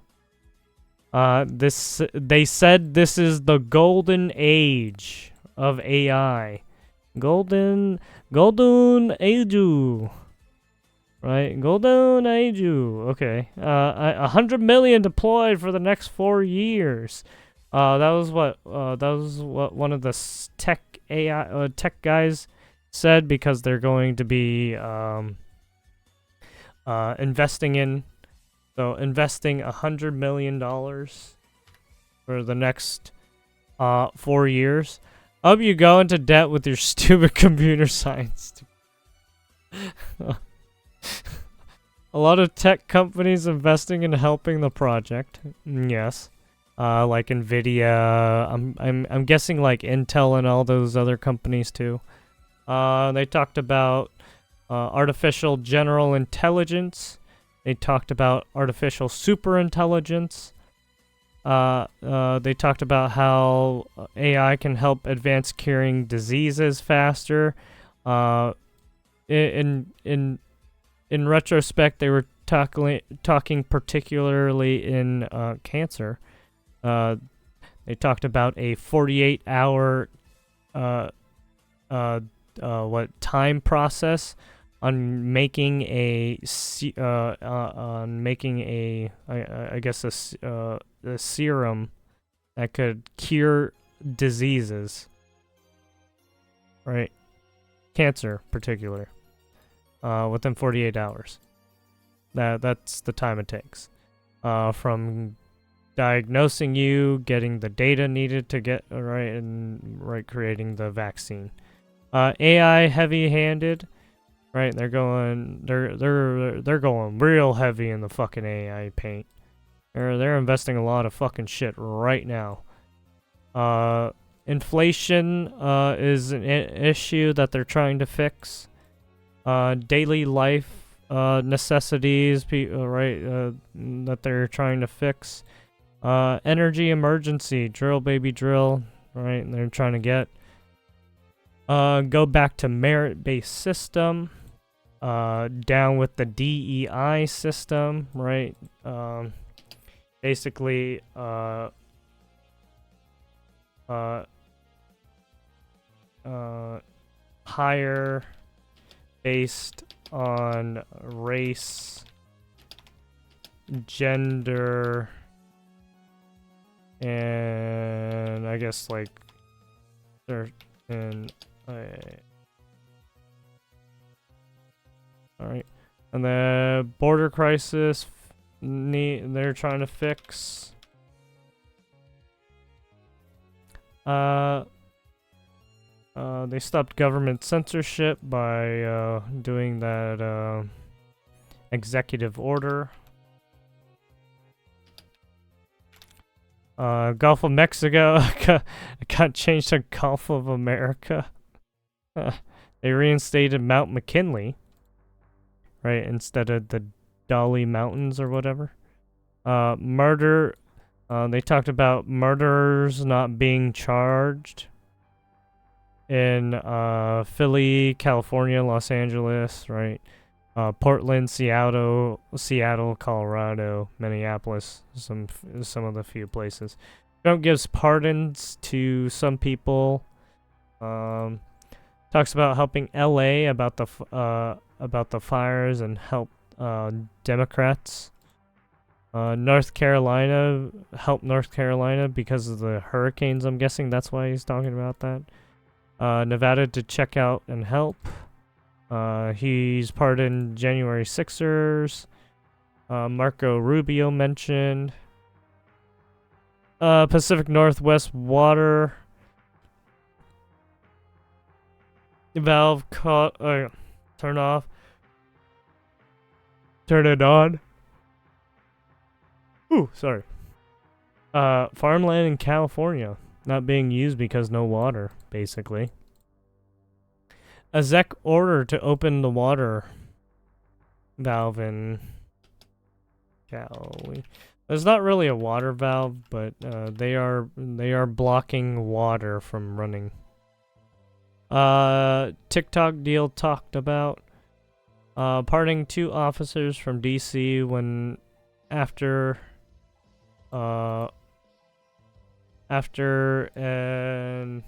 They said this is the golden age of AI. Golden age. Right, golden age. Okay. 100 million deployed for the next 4 years. That was what one of the tech guys said, because they're going to be investing $100 million for the next 4 years. Hope you go into debt with your stupid computer science. A lot of tech companies investing in helping the project. Yes. Like Nvidia, I'm guessing like Intel and all those other companies too. They talked about artificial general intelligence. They talked about artificial superintelligence. They talked about how AI can help advance curing diseases faster. In retrospect, they were talking particularly in cancer. They talked about a 48-hour time process on making a a serum that could cure diseases, right? Cancer, particular, within 48 hours. That's the time it takes, from diagnosing you, getting the data needed to get creating the vaccine. AI heavy-handed. Right, they're going real heavy in the fucking AI paint. They're investing a lot of fucking shit right now. Inflation is an issue that they're trying to fix. Daily life necessities, that they're trying to fix. Energy emergency, drill baby drill, right? They're trying to get. Go back to merit-based system. Down with the DEI system, right? Basically, hire based on race, gender, and I guess like certain. Alright. And the border crisis they're trying to fix. They stopped government censorship by doing that executive order. Gulf of Mexico got changed to Gulf of America. They reinstated Mount McKinley, right, instead of the Dolly Mountains or whatever. Murder. They talked about murderers not being charged in Philly, California, Los Angeles, right? Portland, Seattle, Colorado, Minneapolis, some of the few places. Trump gives pardons to some people. Talks about helping LA about the fires and help Democrats. North Carolina, help North Carolina because of the hurricanes. I'm guessing that's why he's talking about that. Nevada to check out and help. He's pardoned January Sixers. Marco Rubio mentioned. Pacific Northwest water valve turn off. Turn it on. Ooh, sorry. Farmland in California not being used because no water, basically. A ZEC order to open the water valve in Cali. There's not really a water valve, but they are blocking water from running. TikTok deal talked about. Parting 2 officers from DC when after an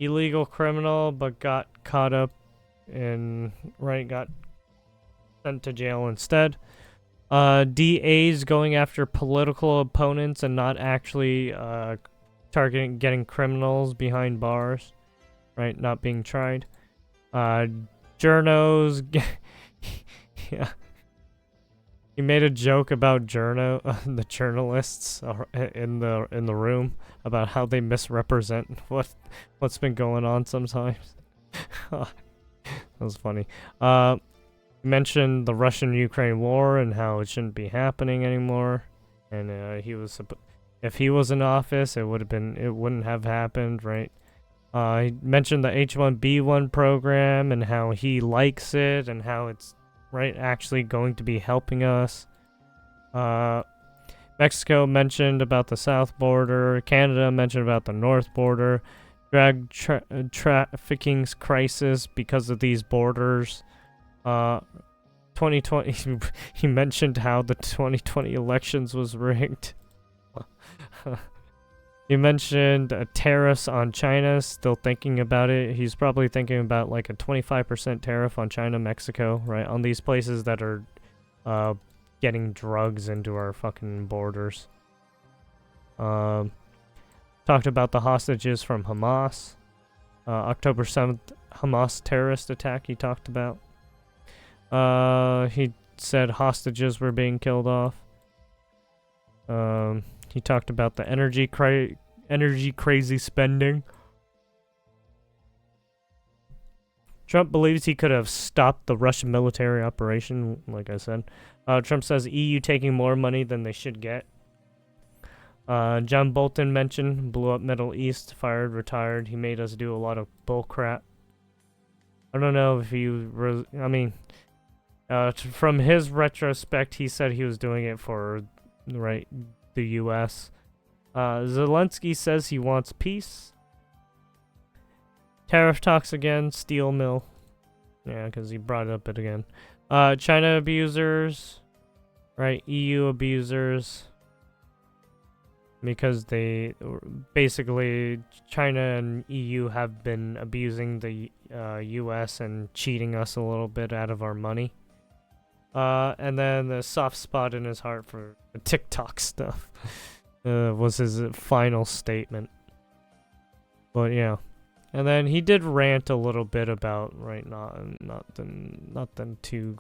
illegal criminal but got caught up in got sent to jail instead. DAs going after political opponents and not actually getting criminals behind bars, right? Not being tried. Journos, yeah. He made a joke about the journalists in the room about how they misrepresent what's been going on sometimes. That was funny. He mentioned the Russian-Ukraine war and how it shouldn't be happening anymore, and if he was in office, it wouldn't have happened, right? He mentioned the H-1B1 program and how he likes it and how it's actually going to be helping us. Mexico mentioned about the south border. Canada mentioned about the north border. Drug trafficking crisis because of these borders. 2020. He mentioned how the 2020 elections was rigged. He mentioned tariffs on China, still thinking about it. He's probably thinking about like a 25% tariff on China, Mexico, right? On these places that are getting drugs into our fucking borders. Talked about the hostages from Hamas. October 7th, Hamas terrorist attack he talked about. He said hostages were being killed off. He talked about the energy crazy spending. Trump believes he could have stopped the Russian military operation, like I said. Trump says EU taking more money than they should get. John Bolton mentioned, blew up Middle East, fired, retired. He made us do a lot of bull crap. I don't know if from his retrospect, he said he was doing it for, the U.S. Zelensky says he wants peace. Tariff talks again. Steel mill. Yeah, because he brought it up again. China abusers. Right, EU abusers. Because they... Basically, China and EU have been abusing the U.S. and cheating us a little bit out of our money. And then the soft spot in his heart for the TikTok stuff was his final statement. But yeah, and then he did rant a little bit about nothing too